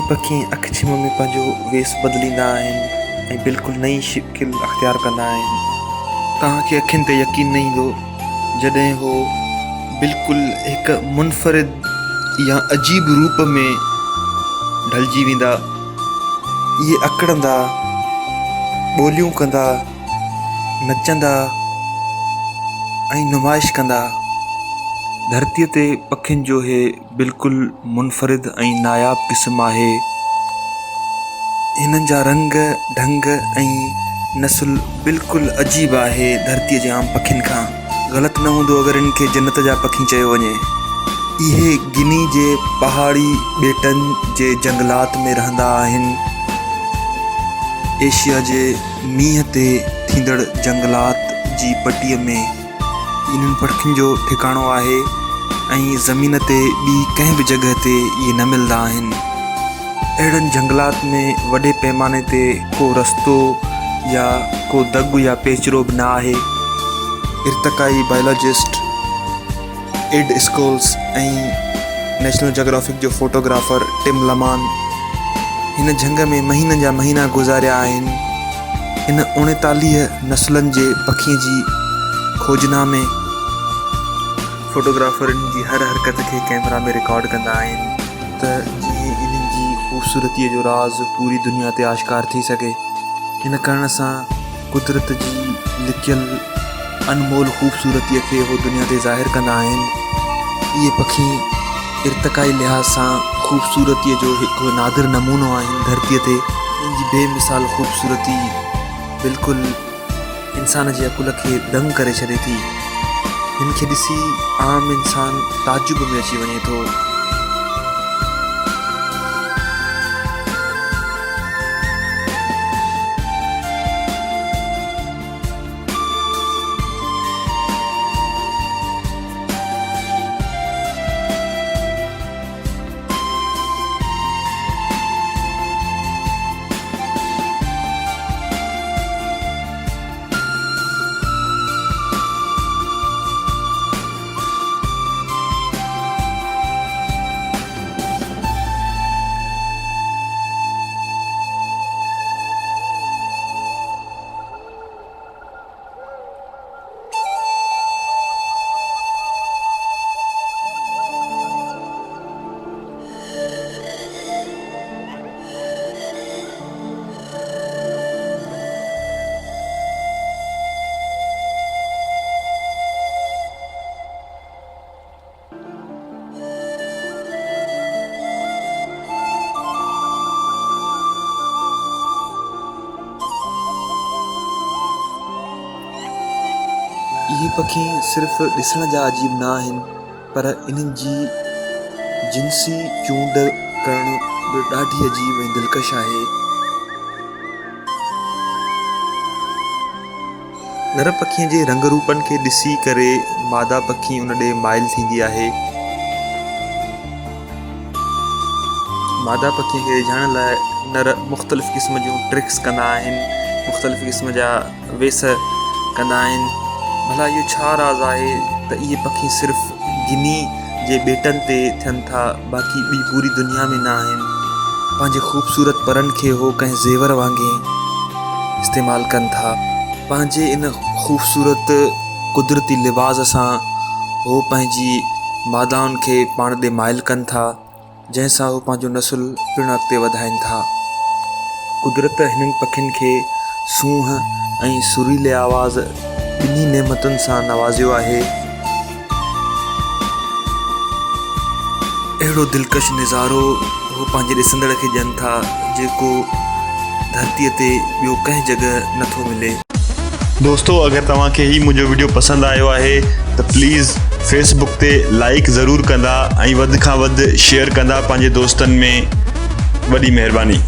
इहे पखी अख छिम में पंहिंजो वेस बदिलींदा आहिनि ऐं बिल्कुलु नई शिकिल अख़्तियार कंदा आहिनि। तव्हांखे अखियुनि ते यकीन न ईंदो जॾहिं हो बिल्कुलु हिकु मुनफ़रिद या अजीब रूप में ढलिजी वेंदा। इहे अकड़ंदा, ॿोलियूं कंदा, नचंदा ऐं नुमाइश कंदा। धरतीअ ते पखियुनि जो हे बिल्कुलु मुनफ़रिद ऐं नायाब क़िस्म आहे। हिननि जा रंग ढंग ऐं नस्ल बिल्कुलु अजीब आहे धरतीअ जे आम पखियुनि खां। ग़लति न हूंदो अगरि इनखे जन्नत जा पखी चयो वञे। इहे गिनी जे पहाड़ी ॿेटनि जे जंगलात में रहंदा आहिनि। एशिया जे मींहं ते थींदड़ जंगलात जी पटीअ में इन्हनि पखियुनि जो ठिकाणो आहे ऐं ज़मीन ते ॿी कंहिं बि जॻह ते इहे न मिलंदा आहिनि। अहिड़नि जंगलात में वॾे पैमाने ते को रस्तो या को दगु या पेचरो बि न आहे। इर्तक़ाई बायोलॉजिस्ट एड स्कोल्स ऐं नेशनल जोग्राफिक जो फोटोग्राफर टिम लमान हिन झंग में महीननि जा महीना गुज़ारिया आहिनि। हिन 39 नस्लनि जे पखीअ जी खोजना में फोटोग्राफरनि जी हर हरकत खे कैमरा में रिकॉर्ड कंदा आहिनि त जीअं इन्हनि जी ख़ूबसूरतीअ जो राज़ पूरी दुनिया ते आश्कार थी सघे। हिन करण सां कुदरत जी लिकियल अनमोल ख़ूबसूरतीअ खे हो दुनिया ते ज़ाहिर कंदा आहिनि। इहे पखी इर्तक़ाई लिहाज़ सां ख़ूबसूरतीअ जो हिकु नादिर नमूनो आहिनि धरतीअ ते। इन जी बेमिसाल ख़ूबसूरती बिल्कुलु इंसान जे अकुल खे दंग करे छॾे थी। हिन खे ॾिसी आम इंसान ताजुब में अची वञे थो। इहे पखी सिर्फ़ु ॾिसण जा अजीब न आहिनि पर इन्हनि जी जिनसी चूंड करणु बि ॾाढी अजीब ऐं दिलकश आहे। नर पखीअ जे रंग रूपनि खे ॾिसी करे मादा पखी उन ॾे माइल थींदी आहे। मादा पखीअ खे रिझाइण लाइ नर मुख़्तलिफ़ क़िस्म जूं ट्रिक्स कंदा आहिनि, मुख़्तलिफ़ क़िस्म जा वेस कंदा आहिनि। भला इहो छा राज़ आहे त इहे पखी सिर्फ़ु गिनी जे ॿेटनि ते थियनि था, बाक़ी ॿी पूरी दुनिया में न आहिनि। पंहिंजे ख़ूबसूरत परनि खे हो कंहिं ज़ेवर वांगुरु इस्तेमालु कनि था। पंहिंजे इन ख़ूबसूरत कुदरती लिबास सां हो पंहिंजी मादाउनि खे पाण ॾे माइल कनि था, जंहिंसां हो पंहिंजो नस्ल पिणु अॻिते वधाइनि था। कुदरत हिननि पखियुनि खे सूंहं ऐं सुरीले आवाज़ ॿिन्ही नेमतुनि सां नवाज़ियो आहे। अहिड़ो दिलकश नज़ारो हो पंहिंजे ॾिसंदड़ खे ॾियनि था जेको धरतीअ ते ॿियो कंहिं जॻह नथो मिले। दोस्तों, अगर तव्हांखे ही मुंहिंजो वीडियो पसंदि आयो आहे त प्लीज़ फेसबुक ते लाइक ज़रूरु कंदा ऐं वधि खां वधि शेयर कंदा पंहिंजे दोस्तनि में। वॾी महिरबानी।